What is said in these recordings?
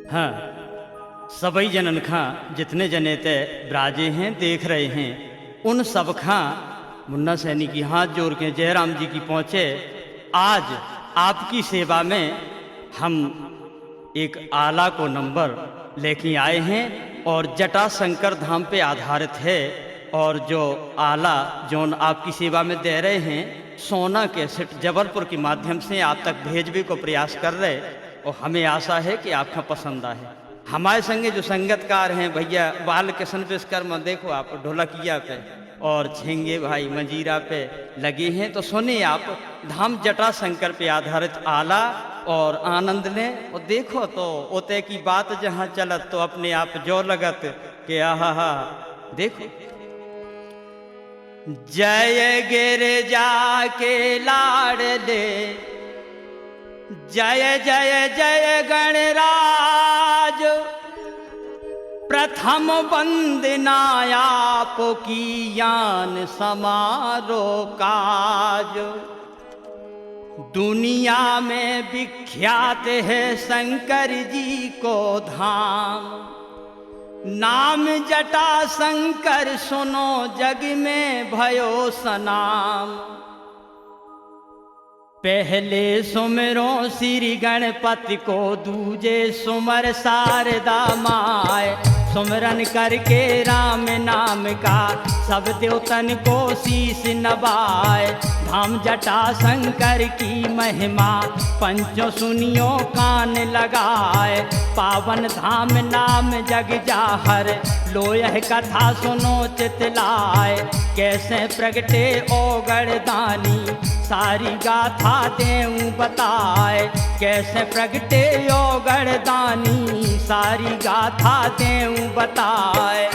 हाँ, सबई जनन खां जितने जने ते ब्राजे हैं देख रहे हैं, उन सब खां मुन्ना सैनी की हाथ जोड़ के जयराम जी की पहुँचे। आज आपकी सेवा में हम एक आला को नंबर लेके आए हैं और जटा शंकर धाम पे आधारित है। और जो आला जोन आपकी सेवा में दे रहे हैं, सोना कैसेट जबलपुर के माध्यम से आप तक भेजने को प्रयास कर रहे, और हमें आशा है कि आपका पसंद आए। हमारे संगे जो संगतकार हैं भैया बाल किशन विश्वकर्मा, देखो आप ढोलकिया पे और झेंगे भाई मंजीरा पे लगे हैं। तो सुनिए आप धाम जटा शंकर पे आधारित आला और आनंद लें। और देखो तो ओते की बात जहाँ चलत तो अपने आप जो लगत के आहा देखो। जय गिरजा के लाडले, जय जय जय गणराज, प्रथम वंदना आपकी यान समारोह काज। दुनिया में विख्यात है शंकर जी को धाम, नाम जटा शंकर सुनो जग में भयो सनाम। पहले सुमरो श्री गणपति को, दूजे सुमर शारदा माय। सुमरन करके राम नाम का सब देवतन को शीश नवाए। धाम जटा शंकर की महिमा पंचों सुनियो कान लगाए। पावन धाम नाम जग जाहर, लो यह कथा सुनो चितलाए। कैसे प्रगटे ओगड़ दानी, सारी गाथा देऊं बताए। कैसे प्रगटे ओगड़ दानी, सारी गाथा देऊं बताए।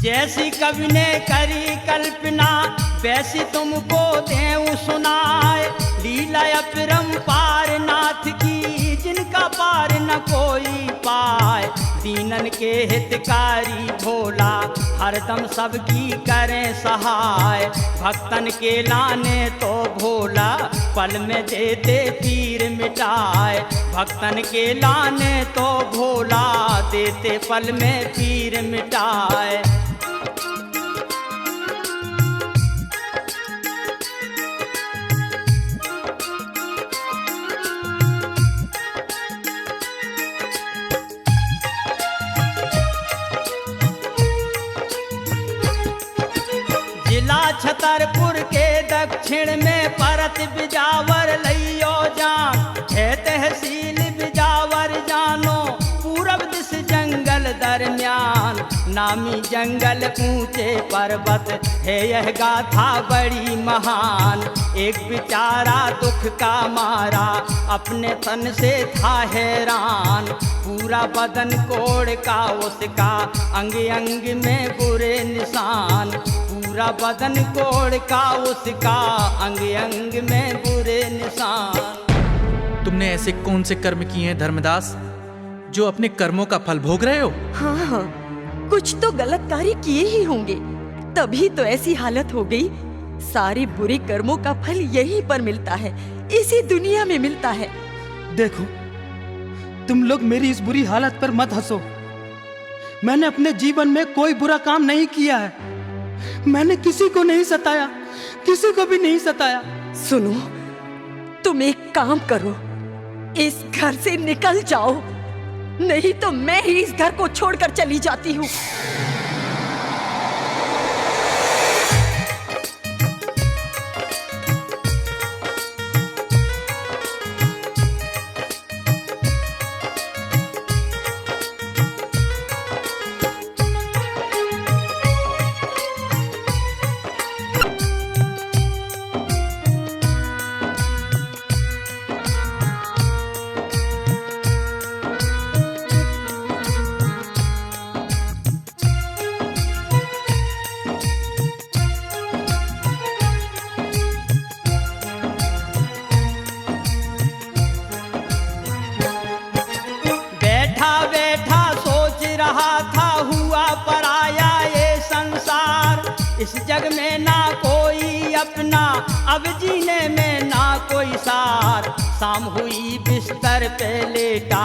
जैसी कवि ने करी कल्पना, वैसी तुमको देऊं सुनाए। लीला अपरंपार नाथ की, जिनका पार न कोई पाए। दीनन के हितकारी भोला, हरदम सबकी करें सहाय। भक्तन के लाने तो भोला, पल में देते पीर मिटाए। भक्तन के लाने तो भोला, देते पल में पीर मिटाए। जिला छतरपुर के दक्षिण में परत बिजावर लइयो जान। है तहसील बिजावर जानो, पूरब दिस जंगल दरमियान। नामी जंगल ऊंचे पर्वत है, यह गाथा बड़ी महान। एक बेचारा दुख का मारा, अपने तन से था हैरान। पूरा बदन कोड़ का उसका, अंग अंग में बुरे निशान। पूरा बदन कोड़ का उसका, अंग अंग में बुरे निशान। तुमने ऐसे कौन से कर्म किए हैं धर्मदास, जो अपने कर्मों का फल भोग रहे हो? हाँ, कुछ तो गलत कार्य किए ही होंगे, तभी तो ऐसी हालत हो गई। सारे बुरे कर्मों का फल यहीं पर मिलता है, इसी दुनिया में मिलता है। देखो, तुम लोग मेरी इस बुरी हालत पर मत हंसो। मैंने अपने जीवन में कोई बुरा काम नहीं किया है। मैंने किसी को नहीं सताया, किसी को भी नहीं सताया। सुनो, तुम एक काम करो, इस घर से निकल जाओ, नहीं तो मैं ही इस घर को छोड़कर चली जाती हूँ। इस जग में ना कोई अपना, अब जीने में ना कोई सार। शाम हुई बिस्तर पे लेटा,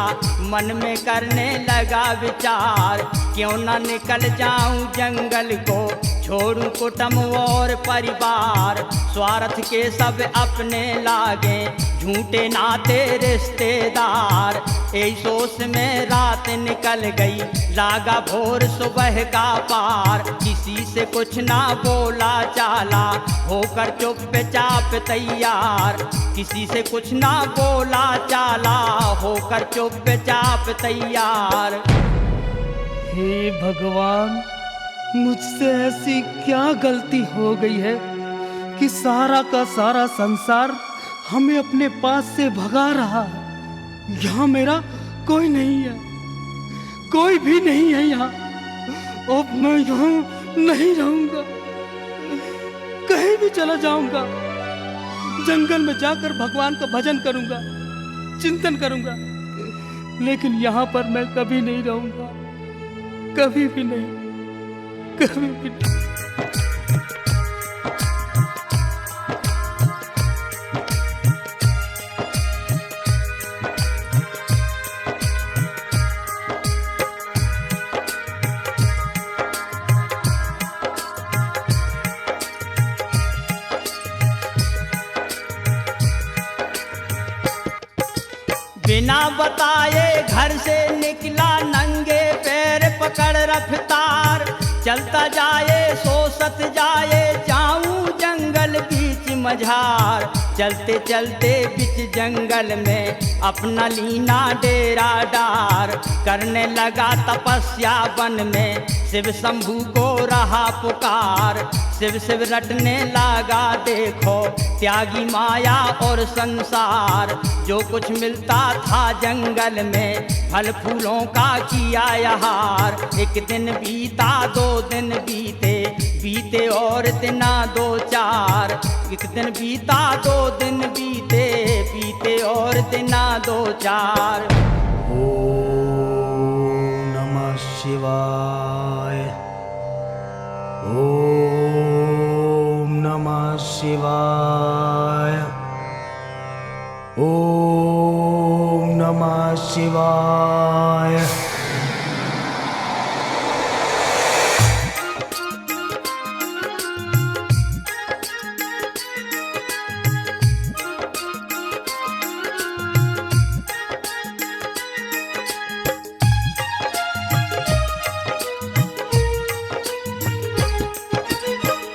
मन में करने लगा विचार, क्यों ना निकल जाऊं जंगल को, छोड़ूं कुटुंब और परिवार। स्वार्थ के सब अपने लागे, झूठे नाते रिश्तेदार। यही सोच में रात निकल गई, लागा भोर सुबह का पार। किसी से कुछ ना बोला चाला, होकर चुपचाप तैयार। किसी से कुछ ना बोला चाला, होकर चुपचाप तैयार। हे भगवान, मुझसे ऐसी क्या गलती हो गई है कि सारा का सारा संसार हमें अपने पास से भगा रहा है। यहाँ मेरा कोई नहीं है, कोई भी नहीं है यहाँ। अब मैं यहाँ नहीं रहूंगा, कहीं भी चला जाऊंगा। जंगल में जाकर भगवान का भजन करूंगा, चिंतन करूंगा, लेकिन यहाँ पर मैं कभी नहीं रहूंगा, कभी भी नहीं, कभी भी नहीं। बिना बताए घर से निकला, नंगे पैर पकड़ रफ्तार। चलता जाए सोचत जाए, जाऊं जंगल बीच मझार। चलते चलते बीच जंगल में अपना लीना डेरा डार। करने लगा तपस्या वन में, शिव शंभू को रहा पुकार। शिव शिव रटने लगा देखो, त्यागी माया और संसार। जो कुछ मिलता था जंगल में, फल फूलों का किया आहार। एक दिन बीता, 2 दिन बीते, बीते और दिना 2 4। एक दिन बीता, 2 दिन बीते, बीते और दिना 2 4। ओम नमः शिवाय, ओम नमः शिवाय, ओम नमः शिवाय।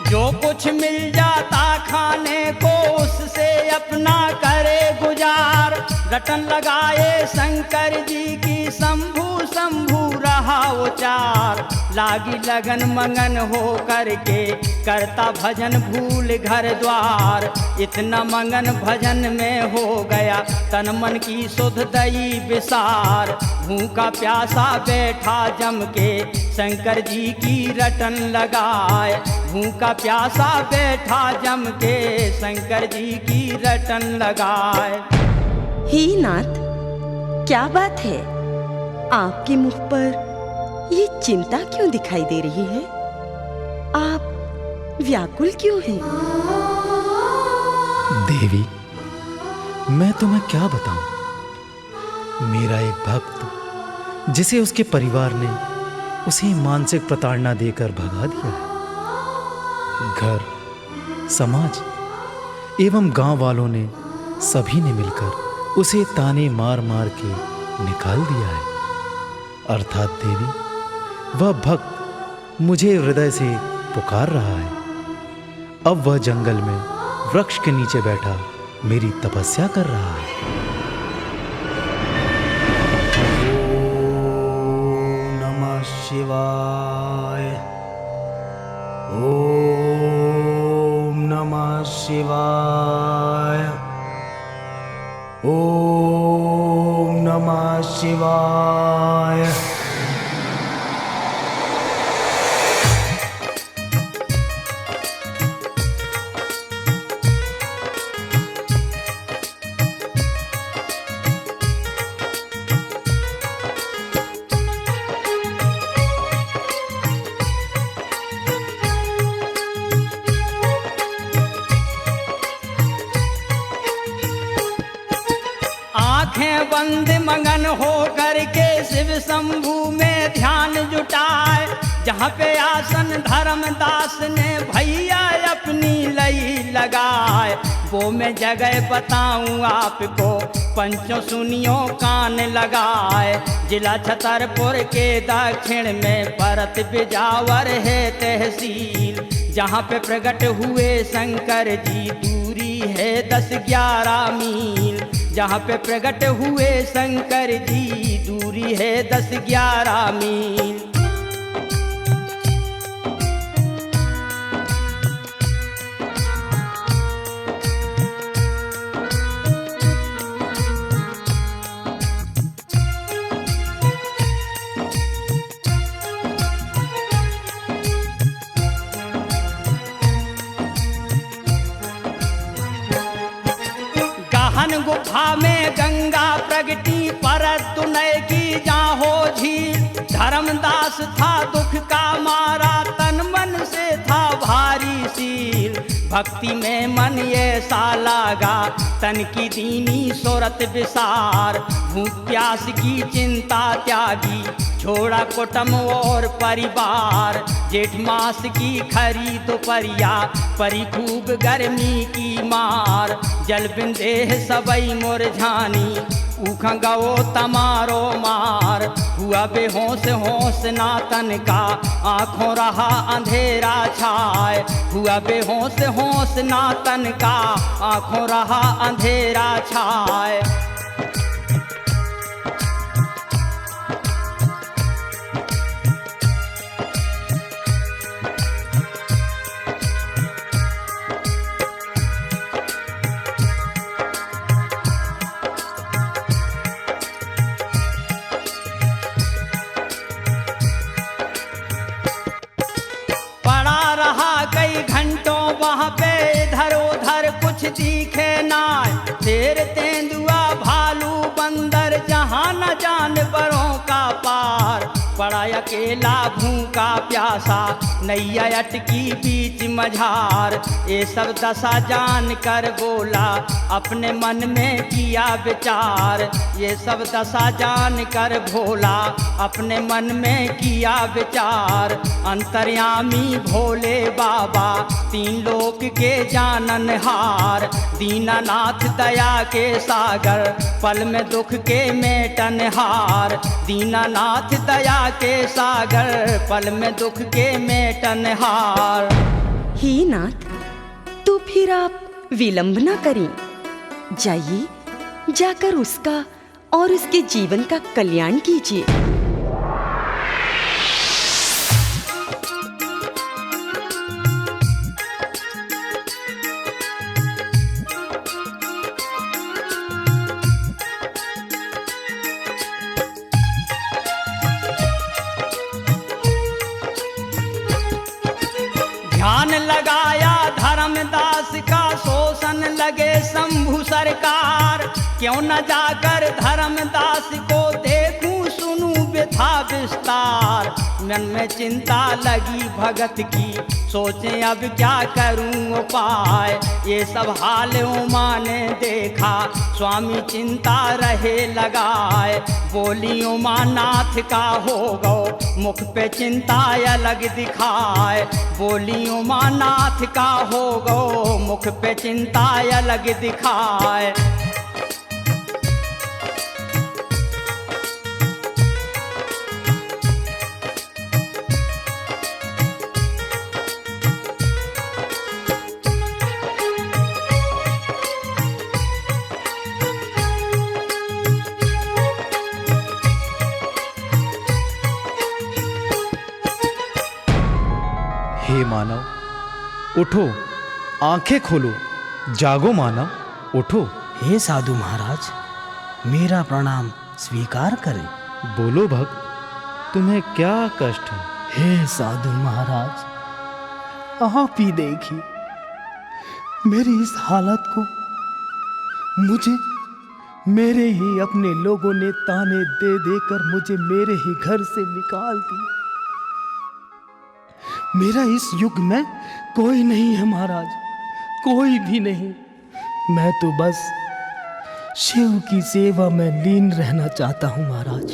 जो कुछ मिल जाता खाने को, उससे अपना करे गुजार। रटन लगाए शंकर जी की, शंभू शंभू रहा उचार। लागी लगन मंगन हो करके, करता भजन भूल घर द्वार। इतना मंगन भजन में हो गया, तन मन की सुध दई विसार। भूखा प्यासा बैठा जम के, शंकर जी की रटन लगाए। भूखा प्यासा बैठा जम के, शंकर जी की रटन लगाए। हे नाथ, क्या बात है? आपके मुख पर ये चिंता क्यों दिखाई दे रही है? आप व्याकुल क्यों हैं? देवी, मैं तुम्हें क्या बताऊं। मेरा एक भक्त, जिसे उसके परिवार ने उसे मानसिक प्रताड़ना देकर भगा दिया है। घर, समाज एवं गांव वालों ने, सभी ने मिलकर उसे ताने मार मार के निकाल दिया है। अर्थात देवी, वह भक्त मुझे हृदय से पुकार रहा है। अब वह जंगल में वृक्ष के नीचे बैठा मेरी तपस्या कर रहा है। ओम नमः शिवाय, ओम नमः शिवाय, ओम नमः शिवाय। आंखें बंद मगन हो करके शिव शंभू में ध्यान जुटाए। जहाँ पे आसन धर्मदास ने भैया अपनी लई लगाए। वो मैं जगह बताऊं आपको, पंचों सुनियो कान लगाए। जिला छतरपुर के दक्षिण में परत बिजावर है तहसील। जहाँ पे प्रकट हुए शंकर जी दूरी है 10-11 मील। जहाँ पे प्रकट हुए शंकर जी दूरी है 10-11 मील। गुफा में गंगा प्रगटी परत दुनय की जाहो झील। धर्मदास था दुख का मारा तन मन से था भारी शील। भक्ति में मन ऐसा लागा तन की दीनी सूरत विसार। भूख प्यास की चिंता त्यागी छोड़ा कुटुंब और परिवार। जेठ मास की खरी दोपहरिया परी खूब गर्मी की मार। जल बिंदे सबई मुरझानी ऊखा गवो तमारो मार। हुआ बेहोश होश ना तन का आँखों रहा अंधेरा छाए। हुआ बेहोश होश ना तन का आँखों रहा अंधेरा छाए। वहाँ पे इधर उधर कुछ दिखे ना। शेर तेंदुआ भालू बंदर जहाँ न जानवरों का पार। पड़ा अकेला भूखा प्यासा नैया अटकी बीच मझार। ये सब दशा जान कर बोला अपने मन में किया विचार। ये सब दशा जान कर भोला अपने मन में किया विचार। अंतर्यामी भोले बाबा तीन लोक के जाननहार। दीनानाथ दया के सागर पल में दुख के मेटनहार। दीनानाथ दया के सागर पल में दुख के मेटनहार। हे नाथ, तो फिर आप विलंब न करें। जाइए, जाकर उसका और उसके जीवन का कल्याण कीजिए। ध्यान लगाया धर्मदास का शोषण लगे शंभु सरकार। क्यों न जाकर धर्मदास को देखूं सुनूं व्यथा विस्तार। मन में चिंता लगी भगत की सोचें अब क्या करूं उपाय। ये सब हाल उमा ने देखा स्वामी चिंता रहे लगाए। बोली उमा नाथ का हो गो मुख पे चिंता अलग दिखाए। बोली उमा नाथ का हो गो मुख पे चिंता अलग दिखाए। हे मानव, उठो, आंखें खोलो, जागो मानव, उठो। हे साधु महाराज, मेरा प्रणाम स्वीकार करें। बोलो भक्त, तुम्हें क्या कष्ट है? हे साधु महाराज, आप ही देखिए मेरी इस हालत को। मुझे मेरे ही अपने लोगों ने ताने दे देकर मुझे मेरे ही घर से निकाल दिया। मेरा इस युग में कोई नहीं है महाराज, कोई भी नहीं। मैं तो बस शिव की सेवा में लीन रहना चाहता हूँ महाराज।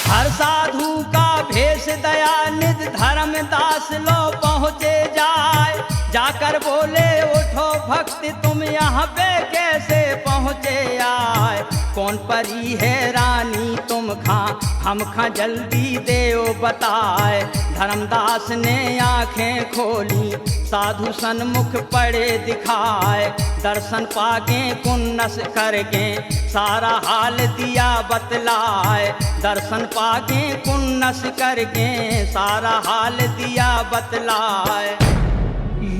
हर साधु का भेष दयानिधि धर्मदास लो पहुँचे जाए, जाकर बोले उठो भक्ति तुम यहाँ पे कैसे पहुँचे आए। कौन परी है रानी तुम खा हम खा जल्दी देओ बताए। धर्मदास ने आंखें खोली साधु सन्मुख पड़े दिखाए, दर्शन पाके कुन्नस करके सारा हाल दिया बतलाए। दर्शन पाके कुन्नस करके सारा हाल दिया बतलाए।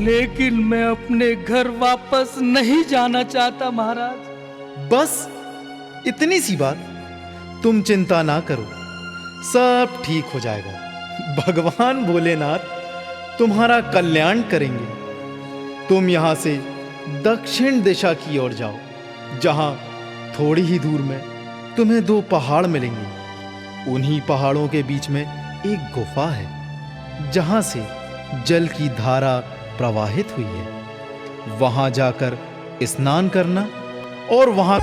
लेकिन मैं अपने घर वापस नहीं जाना चाहता महाराज। बस इतनी सी बात, तुम चिंता ना करो, सब ठीक हो जाएगा। भगवान भोलेनाथ तुम्हारा कल्याण करेंगे। तुम यहां से दक्षिण दिशा की ओर जाओ, जहां थोड़ी ही दूर में तुम्हें 2 पहाड़ मिलेंगे। उन्हीं पहाड़ों के बीच में एक गुफा है, जहां से जल की धारा प्रवाहित हुई है। वहां जाकर स्नान करना और वहां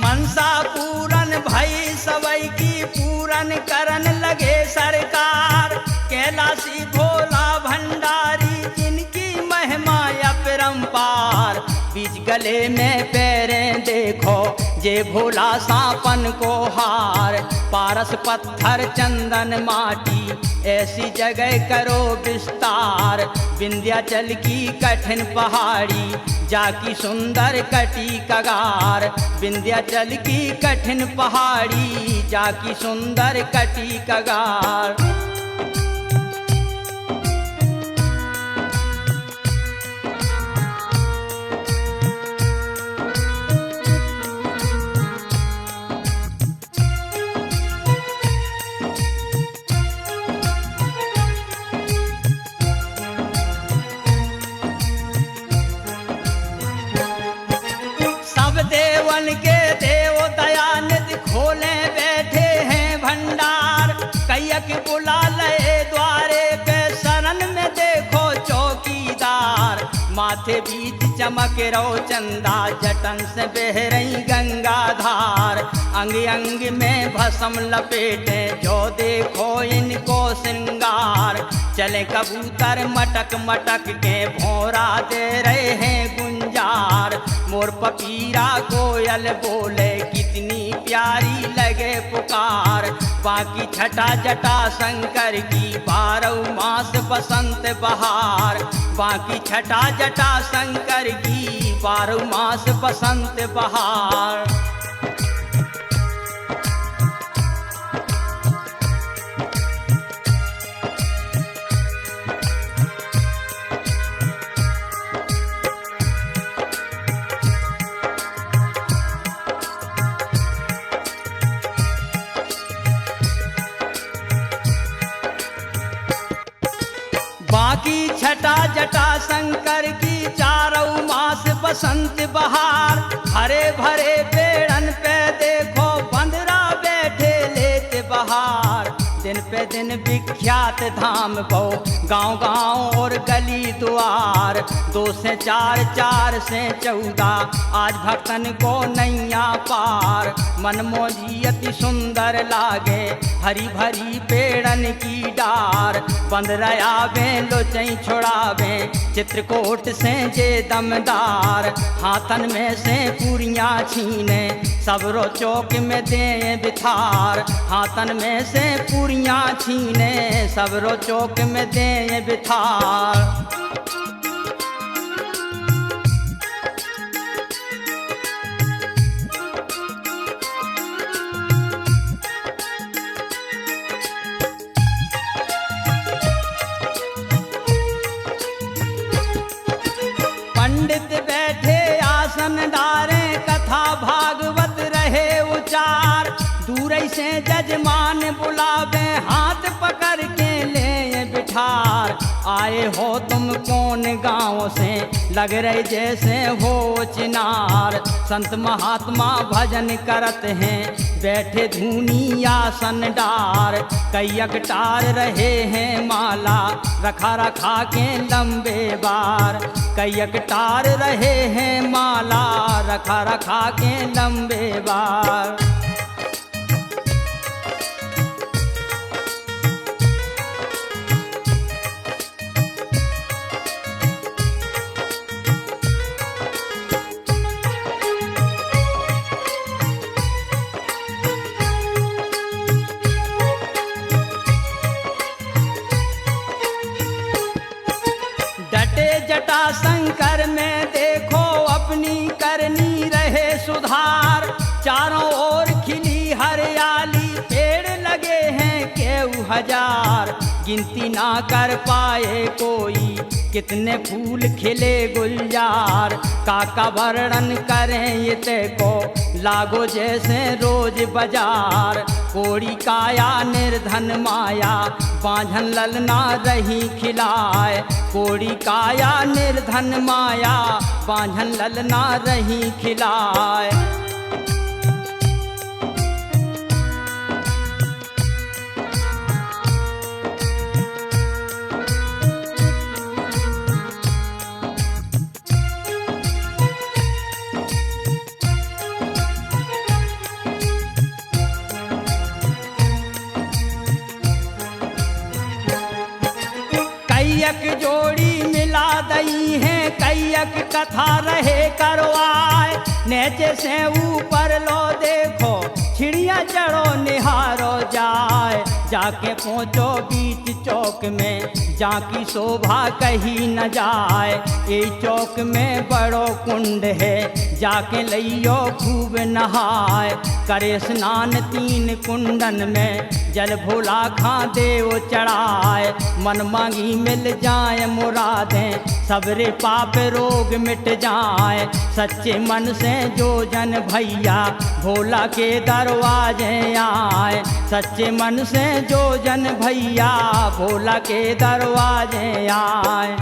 मनसा पूरन भई सबई की पूरन करन लगे सरकार। कैलाशी भोला भंडारी जिनकी महिमा अपरंपार। बीच गले में पैरें देखो जे भोला सांपन को हार। पारस पत्थर चंदन माटी ऐसी जगह करो विस्तार। विंध्याचल की कठिन पहाड़ी जाकी सुंदर कटी कगार। विंध्याचल की कठिन पहाड़ी जाकी सुंदर कटी कगार। देवन के देव दयानिधि खोले बैठे हैं भंडार। कैयक बुला ले द्वारे पे शरण में देखो चौकीदार। माथे बीच चमक रो चंदा जटन से बह रही गंगा धार। अंग अंग में भस्म लपेटे जो देखो इनको श्रृंगार। चले कबूतर मटक मटक के भौरा दे रहे हैं गुंजार। मोर पपीरा कोयल बोले कितनी प्यारी लगे पुकार। बाकी छटा जटा शंकर की 12 मास बसंत बहार। बाकी छटा जटा शंकर की 12 मास बसंत बहार। बाकी छटा जटा शंकर की 4 मास बसंत बहार। हरे भरे पेड़न पे देखो बंदरा बैठे लेते बहार। दिन पे दिन विख्यात धाम को गांव गांव और गली द्वार। 2 से 4 4 से 14 आज भक्तन को नैया पार। मनमोजी अति सुंदर लागे हरी भरी पेड़न की डार। बंदरया बे लोचई छोड़ावे चित्रकूट से जे दमदार। हाथन में से पूरियां छीने सबरो चौक में दे बिथार। हाथन में से पूरियां छीने सबरो चौक में दे बिथार। पंडित बैठे आसन डारे कथा भागवत रहे उचार। दूर से जजमान बुलावे हाथ पकड़ के ले बिठार। आए हो तुम कौन गांव से लग रहे जैसे हो चिनार। संत महात्मा भजन करत हैं बैठे धूनी आसन डार। कैयक टार रहे हैं माला रखा रखा के लंबे बार। कैयक टार रहे हैं माला रखा रखा के लंबे बार। जटा शंकर में देखो अपनी करनी रहे सुधार। चारों ओर खिली हरियाली पेड़ लगे हैं केऊ हजार। गिनती ना कर पाए कोई कितने फूल खिले गुलजार। काका वर्णन करें ये को लागो जैसे रोज बाजार। कोड़ी काया निर्धन माया बांझन ललना रही खिलाए। कोड़ी काया निर्धन माया बांझन ललना रही खिलाए। कैयक जोड़ी मिला दई है कैयक कथा रहे करवाए। नेचे से ऊपर लो देखो चिड़िया चढ़ो निहारो जाए। जाके पहुँचो बीच चौक में जाकी शोभा कहीं न जाए। ये चौक में बड़ो कुंड है जाके लइयो खूब नहाए। करे स्नान 3 कुंडन में जल भोला खा देव चढ़ाए। मन मांगी मिल जाए मुरादें सबरे पाप रोग मिट जाए। सच्चे मन से जो जन भैया भोला के दरवाजे आए। सच्चे मन से जो जन भैया भोला के दरवाजे आए।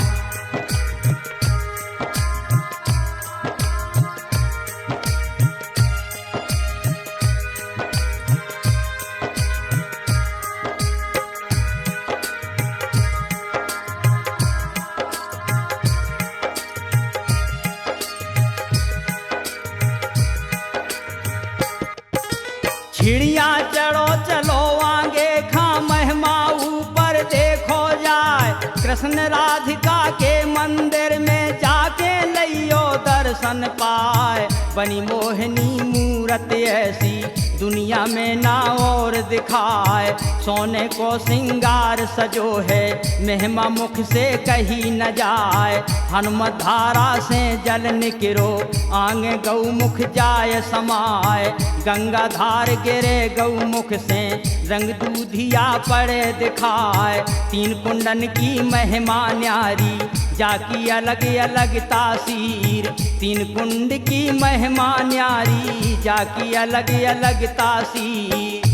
चिड़िया चढ़ो चलो आगे खा महिमा ऊपर देखो जाए। कृष्ण राधिका के मंदिर में जाके लइयो दर्शन पाए। बनी मोहिनी मूरत ऐसी दुनिया में ना और दिखाए। सोने को सिंगार सजो है महिमा मुख से कहीं न जाए। हनुमत धारा से जल निकरो आगे गौमुख जाए समाए। गंगा धार गिरे गौमुख से रंग दूधिया पड़े दिखाए। 3 कुंडन की महिमा न्यारी जाकी अलग अलग तासीर। 3 कुंड की महिमा न्यारी जाकी अलग अलग तासीर।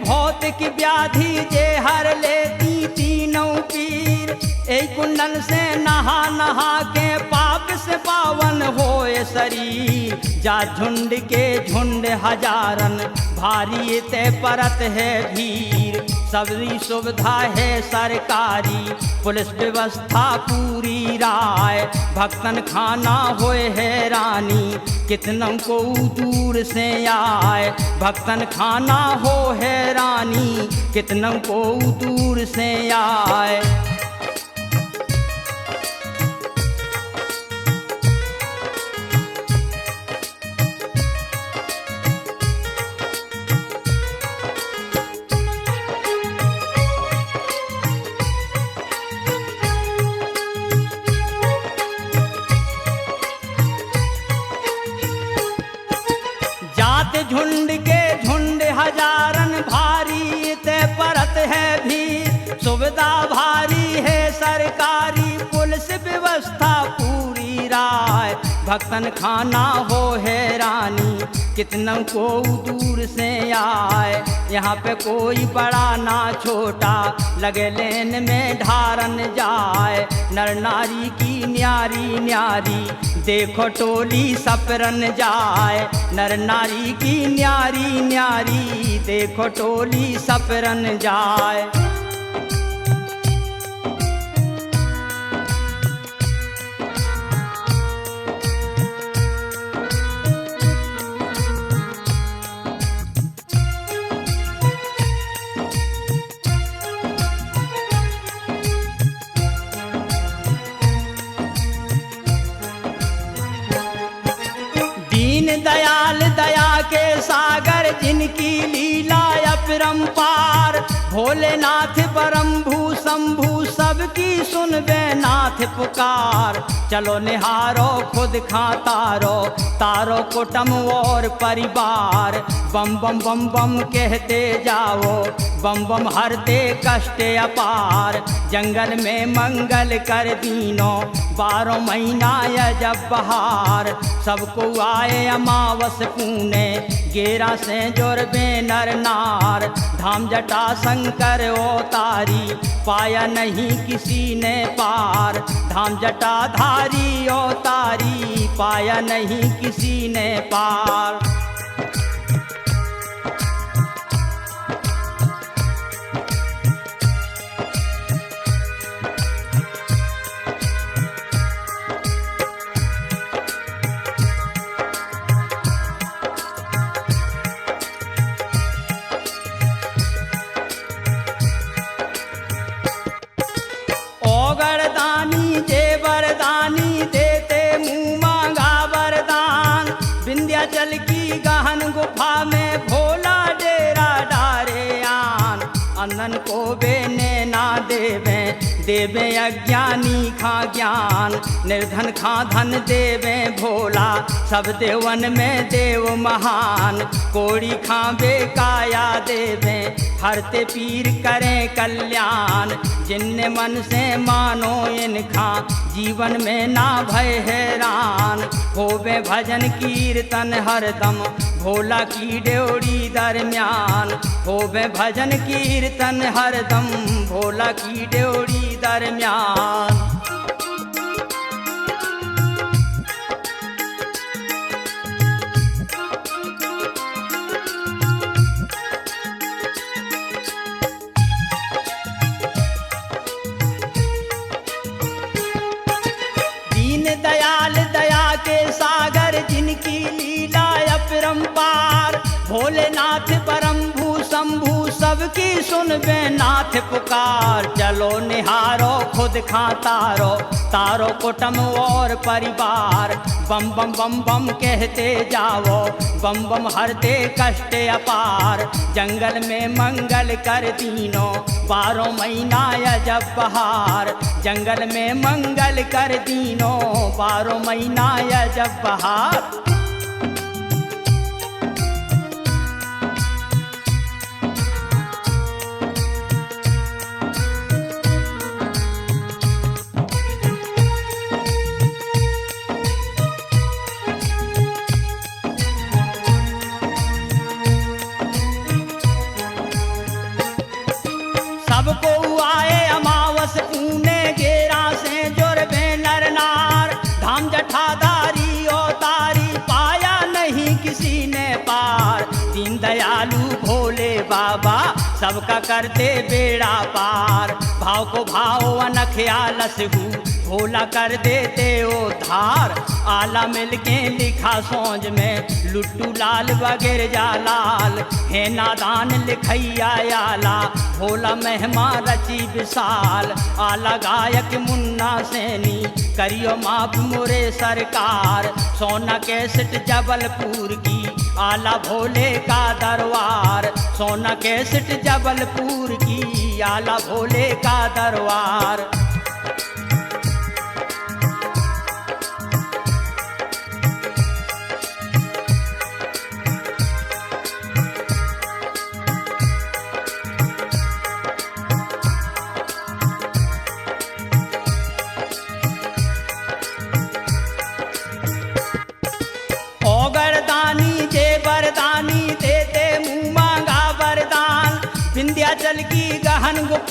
भौतिक व्याधि जे हर लेती तीनों पीर। एक कुंडल से नहा नहा के पाप से पावन होए शरीर। जा झुंड के झुंड हजारन भारी ते परत है भीड़। सबरी सुविधा है सरकारी पुलिस व्यवस्था पूरी राय। भक्तन खाना होए हैरानी कितनों को दूर से आए। भक्तन खाना हो हैरानी कितनों को दूर से आए। झुंड के झुंड हजारन भारी ते परत है भी सुविधा भारी है सर पुलिस व्यवस्था पूरी राय, भक्तन खाना हो हैरानी, कितनों को दूर से आए। यहाँ पे कोई बड़ा ना छोटा, लगे लेन में ढारन जाए। नर नारी की न्यारी न्यारी, देखो टोली सपरन जाए। नर नारी की न्यारी न्यारी, देखो टोली सपरन जाए। दीन दयाल दया के सागर, जिनकी लीला अपरंपार। भोलेनाथ परमभू शंभू, सबकी सुनबे नाथ पुकार। चलो निहारो खुद खातारो, तारो कुटुंब और परिवार। बम बम बम बम कहते जाओ, बम बम हरते कष्ट अपार। जंगल में मंगल कर दीनो, 12 महीना जब बहार। सबको आए अमावस पुणे, गेरा से जोरबे नर नार। धाम जटा शंकर अवतारी, पाया नहीं किसी ने पार। धाम जटा धारी अवतारी, पाया नहीं किसी ने पार। ओगरदानी जेवरदानी, देते मुँह मांगा वरदान। विंध्याचल की गहन गुफा में भोला डेरा डारे आन। अनन को बेने ना देवे, देवे अज्ञानी खा ज्ञान। निर्धन खा धन देवे भोला, सब देवन में देव महान। कोड़ी खावे काया देवे, हरते पीर करें कल्याण। जिन्ने मन से मानो इनका, जीवन में ना भय हैरान। होवे भजन कीर्तन हरदम, भोला की ड्योड़ी दरमियान। होवे भजन कीर्तन हरदम, भोला की ड्योड़ी दरमियान। दीन दयाल दया के सागर, जिनकी लीला अपरंपार। भोलेनाथ परमभू शंभू, सबकी सुनबे नाथ पुकार। चलो निहारो खुद खातारो, तारो कुटुंब और परिवार। बम बम बम बम कहते जाओ, बम बम हरते कष्ट अपार। जंगल में मंगल कर दीनो, 12 महीना जब बहार। जंगल में मंगल कर दीनो, 12 महीना जब बहार। सबको आए अमावस पुणे, गेरा से जोरबे नर नार। धाम जठाधारी अवतारी, पाया नहीं किसी ने पार। दीन दयालु भोले बाबा, सबका करते बेड़ा पार। भाव को भाव अनख आलस हूँ, भोला कर देते उद्धार। आला मिलके लिखा सोज में, लुट्टू लाल वगैर जालाल। है नादान लिखैया आला, भोला महिमा रची विशाल। आला गायक मुन्ना सैनी, करियो माफ मोरे सरकार। सोना कैसेट जबलपुर की, आला भोले का दरबार। सोना कैसेट जबलपुर की, आला भोले का दरबार।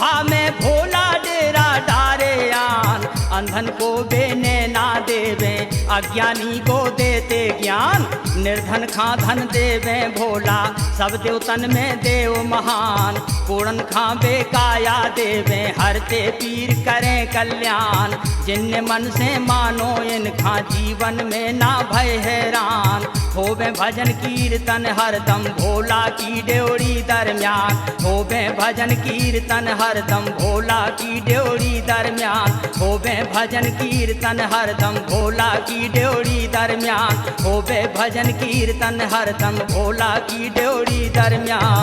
गुफा में भोला डेरा डारे आन, अंधन को बेने ना देवे, अज्ञानी को देते ज्ञान, निर्धन खा धन देवे भोला, सब देवतन में देव महान, पूर्ण खा बेकाया देवे, हरते पीर करें कल्याण, जिन्ने मन से मानो इनका जीवन में ना भय हैरान, होवे भजन कीर्तन हरदम भोला की ड्योरी दरमियान, होवे भजन कीर्तन हरदम भोला की ड्योरी दरमियान, होवे भजन कीर्तन हरदम भोला की ड्योरी दरमियान, होवे भजन कीर्तन हरदम भोला की ड्योरी दरमियान।